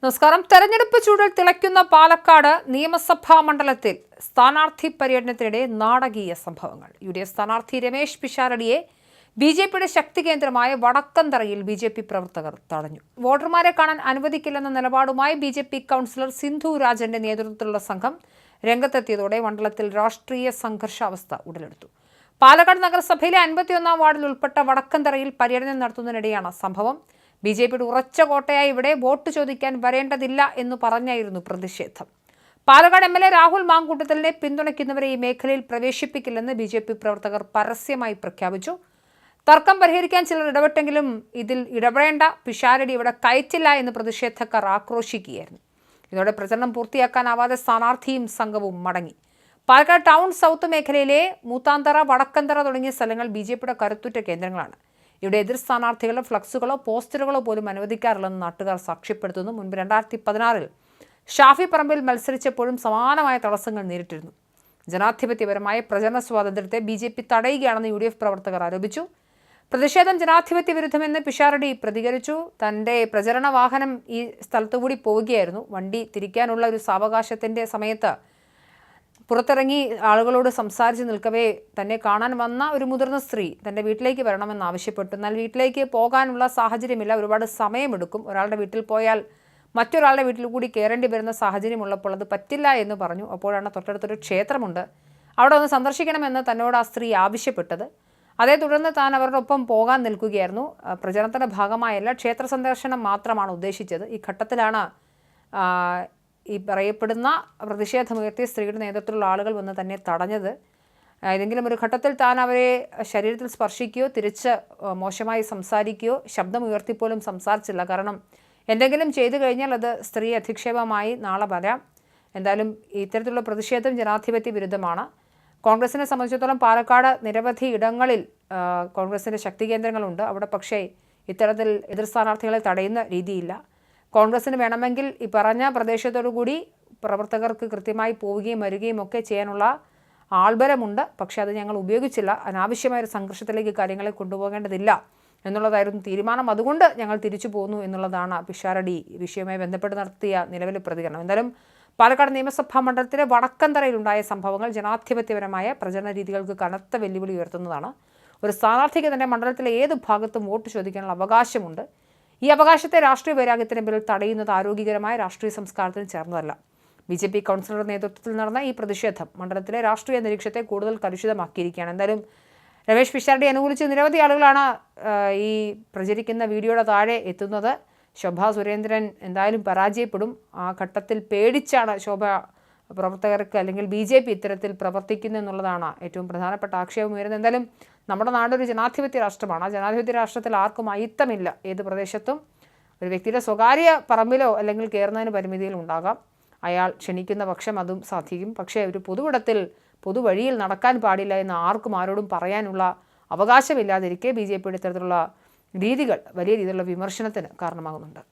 നമസ്കാരം. തെരഞ്ഞെടുപ്പ് ചൂടിൽ തിളയ്ക്കുന്ന പാലക്കാട് നിയമസഭാ മണ്ഡലത്തിൽ സ്ഥാനാർത്ഥി പര്യടനത്തിനിടെ നാടകീയ സംഭവങ്ങൾ. UDF സ്ഥാനാർത്ഥി രമേശ് പിഷാരടിയെ BJPയുടെ ശക്തി കേന്ദ്രമായ വടക്കന്തറയിൽ BJP പ്രവർത്തകർ തടഞ്ഞു. വോട്ടർമാരെ കാണാൻ അനുവദിക്കില്ലെന്ന നിലപാടുമായി BJP കൗൺസിലർ സിന്ധു രാജന്റെ നേതൃത്വത്തിലുള്ള സംഘം രംഗത്തെത്തിയതോടെ മണ്ഡലത്തിൽ രാഷ്ട്രീയ സംഘർഷാവസ്ഥ ഉടലെടുത്തു. പാലക്കാട് നഗരസഭയിലെ 51-ാം വാർഡിൽ ഉൾപ്പെട്ട വടക്കന്തറയിൽ പര്യടനം നടത്തുന്നതിനിടെയാണ് സംഭവം. BJPയുടെ ഉറച്ച കോട്ടയായി ഇവിടെ വോട്ട് ചോദിക്കാൻ വരേണ്ടതില്ല എന്ന് പറഞ്ഞായിരുന്നു പ്രതിഷേധം. പാലക്കാട് MLA രാഹുൽ മാങ്കൂട്ടത്തിലിനെ പിന്തുണയ്ക്കുന്നവരെ ഈ മേഖലയിൽ പ്രവേശിപ്പിക്കില്ലെന്ന് BJP പ്രവർത്തകർ പരസ്യമായി പ്രഖ്യാപിച്ചു. തർക്കം പരിഹരിക്കാൻ ചിലർ ഇടപെട്ടെങ്കിലും ഇതിൽ ഇടപെടേണ്ട, പിഷാരടി ഇവിടെ കയറ്റില്ല എന്ന് പ്രതിഷേധക്കാർ ആക്രോശിക്കുകയായിരുന്നു. ഇതോടെ പ്രചരണം പൂർത്തിയാക്കാനാവാതെ സ്ഥാനാർത്ഥിയും സംഘവും മടങ്ങി. പാലക്കാട് ടൗൺ സൗത്ത് മേഖലയിലെ മൂത്താന്തറ, വടക്കന്തറ തുടങ്ങിയ സ്ഥലങ്ങൾ BJPയുടെ കരുത്തുറ്റ കേന്ദ്രങ്ങളാണ്. ഇവിടെ എതിർ സ്ഥാനാർത്ഥികളുടെ ഫ്ലക്സുകളോ പോസ്റ്ററുകളോ പോലും അനുവദിക്കാറില്ലെന്ന് നാട്ടുകാർ സാക്ഷ്യപ്പെടുത്തുന്നു. മുൻപ് 2016-ൽ ഷാഫി പറമ്പിൽ മത്സരിച്ചപ്പോഴും സമാനമായ തടസ്സങ്ങൾ നേരിട്ടിരുന്നു. ജനാധിപത്യപരമായ പ്രചരണ സ്വാതന്ത്ര്യത്തെ BJP തടയുകയാണെന്ന് UDF പ്രവർത്തകർ ആരോപിച്ചു. പ്രതിഷേധം ജനാധിപത്യ വിരുദ്ധമെന്ന് പിഷാരടി പ്രതികരിച്ചു. തൻ്റെ പ്രചരണ വാഹനം ഈ സ്ഥലത്തുകൂടി പോവുകയായിരുന്നു. വണ്ടി തിരിക്കാനുള്ള ഒരു സാവകാശത്തിൻ്റെ സമയത്ത് പുറത്തിറങ്ങി ആളുകളോട് സംസാരിച്ച് നിൽക്കവേ തന്നെ കാണാൻ വന്ന ഒരു മുതിർന്ന സ്ത്രീ തൻ്റെ വീട്ടിലേക്ക് വരണമെന്ന് ആവശ്യപ്പെട്ടു. എന്നാൽ വീട്ടിലേക്ക് പോകാനുള്ള സാഹചര്യമില്ല, ഒരുപാട് സമയമെടുക്കും. ഒരാളുടെ വീട്ടിൽ പോയാൽ മറ്റൊരാളുടെ വീട്ടിൽ കൂടി കയറേണ്ടി വരുന്ന സാഹചര്യമുള്ളപ്പോൾ അത് പറ്റില്ല എന്ന് പറഞ്ഞു. അപ്പോഴാണ് തൊട്ടടുത്തൊരു ക്ഷേത്രമുണ്ട്, അവിടെ ഒന്ന് സന്ദർശിക്കണമെന്ന് തന്നോട് ആ സ്ത്രീ ആവശ്യപ്പെട്ടത്. അതേ തുടർന്ന് താൻ അവരുടെ ഒപ്പം പോകാൻ നിൽക്കുകയായിരുന്നു. പ്രചരണത്തിൻ്റെ ഭാഗമായല്ല, ക്ഷേത്ര സന്ദർശനം മാത്രമാണ് ഉദ്ദേശിച്ചത്. ഈ ഘട്ടത്തിലാണ് ഈ പറയപ്പെടുന്ന പ്രതിഷേധമുയർത്തിയ സ്ത്രീയുടെ നേതൃത്വത്തിലുള്ള ആളുകൾ വന്ന് തന്നെ തടഞ്ഞത്. ഏതെങ്കിലും ഒരു ഘട്ടത്തിൽ താൻ അവരെ ശരീരത്തിൽ സ്പർശിക്കുകയോ തിരിച്ച് മോശമായി സംസാരിക്കുകയോ ശബ്ദമുയർത്തിപ്പോലും സംസാരിച്ചില്ല. കാരണം എന്തെങ്കിലും ചെയ്തു കഴിഞ്ഞാൽ അത് സ്ത്രീ അധിക്ഷേപമായി നാളെ വരാം. എന്തായാലും ഇത്തരത്തിലുള്ള പ്രതിഷേധം ജനാധിപത്യ വിരുദ്ധമാണ്. കോൺഗ്രസിനെ സംബന്ധിച്ചിടത്തോളം പാലക്കാട് നിരവധി ഇടങ്ങളിൽ കോൺഗ്രസിൻ്റെ ശക്തി കേന്ദ്രങ്ങളുണ്ട്. അവിടെ പക്ഷേ ഇത്തരത്തിൽ എതിർ സ്ഥാനാർത്ഥികളെ തടയുന്ന രീതിയില്ല. കോൺഗ്രസിന് വേണമെങ്കിൽ ഈ പറഞ്ഞ പ്രദേശത്തോടുകൂടി പ്രവർത്തകർക്ക് കൃത്യമായി പോവുകയും വരികയും ഒക്കെ ചെയ്യാനുള്ള ആൾബലമുണ്ട്. പക്ഷേ അത് ഞങ്ങൾ ഉപയോഗിച്ചില്ല. അനാവശ്യമായൊരു സംഘർഷത്തിലേക്ക് കാര്യങ്ങളെ കൊണ്ടുപോകേണ്ടതില്ല എന്നുള്ളതായിരുന്നു തീരുമാനം. അതുകൊണ്ട് ഞങ്ങൾ തിരിച്ചു പോന്നു എന്നുള്ളതാണ് പിഷാരടി വിഷയവുമായി ബന്ധപ്പെട്ട് നടത്തിയ നിലവിലെ പ്രതികരണം. എന്തായാലും പാലക്കാട് നിയമസഭാ മണ്ഡലത്തിലെ വടക്കന്തറയിലുണ്ടായ സംഭവങ്ങൾ ജനാധിപത്യപരമായ പ്രചരണ രീതികൾക്ക് കനത്ത വെല്ലുവിളി ഉയർത്തുന്നതാണ്. ഒരു സ്ഥാനാർത്ഥിക്ക് തൻ്റെ മണ്ഡലത്തിലെ ഏത് ഭാഗത്തും വോട്ട് ചോദിക്കാനുള്ള അവകാശമുണ്ട്. ഈ അവകാശത്തെ രാഷ്ട്രീയ വൈരാഗ്യത്തിന് പേരിൽ തടയുന്നത് ആരോഗ്യകരമായ രാഷ്ട്രീയ സംസ്കാരത്തിന് ചേർന്നതല്ല. BJP കൗൺസിലറുടെ നേതൃത്വത്തിൽ നടന്ന ഈ പ്രതിഷേധം മണ്ഡലത്തിലെ രാഷ്ട്രീയ അന്തരീക്ഷത്തെ കൂടുതൽ കലുഷിതമാക്കിയിരിക്കുകയാണ്. എന്തായാലും രമേശ് പിഷാരടി അനുകൂലിച്ച് നിരവധി ആളുകളാണ് ഈ പ്രചരിക്കുന്ന വീഡിയോയുടെ താഴെ എത്തുന്നത്. ശോഭ സുരേന്ദ്രൻ എന്തായാലും പരാജയപ്പെടും. ആ ഘട്ടത്തിൽ പേടിച്ചാണ് ശോഭ പ്രവർത്തകർക്ക് അല്ലെങ്കിൽ BJP ഇത്തരത്തിൽ പ്രവർത്തിക്കുന്നു എന്നുള്ളതാണ് ഏറ്റവും പ്രധാനപ്പെട്ട ആക്ഷേപം ഉയരുന്നത്. എന്തായാലും നമ്മുടെ നാടൊരു ജനാധിപത്യ രാഷ്ട്രമാണ്. ആ ജനാധിപത്യ രാഷ്ട്രത്തിൽ ആർക്കും അയിത്തമില്ല. ഏത് പ്രദേശത്തും ഒരു വ്യക്തിയുടെ സ്വകാര്യ പറമ്പിലോ അല്ലെങ്കിൽ കയറുന്നതിന് പരിമിതികൾ ഉണ്ടാകാം. അയാൾ ക്ഷണിക്കുന്ന പക്ഷം അതും സാധിക്കും. പക്ഷേ ഒരു പൊതുവിടത്തിൽ പൊതുവഴിയിൽ നടക്കാൻ പാടില്ല എന്ന് ആർക്കും ആരോടും പറയാനുള്ള അവകാശമില്ലാതിരിക്കെ BJPയുടെ ഇത്തരത്തിലുള്ള രീതികൾ വലിയ രീതിയിലുള്ള വിമർശനത്തിന് കാരണമാകുന്നുണ്ട്.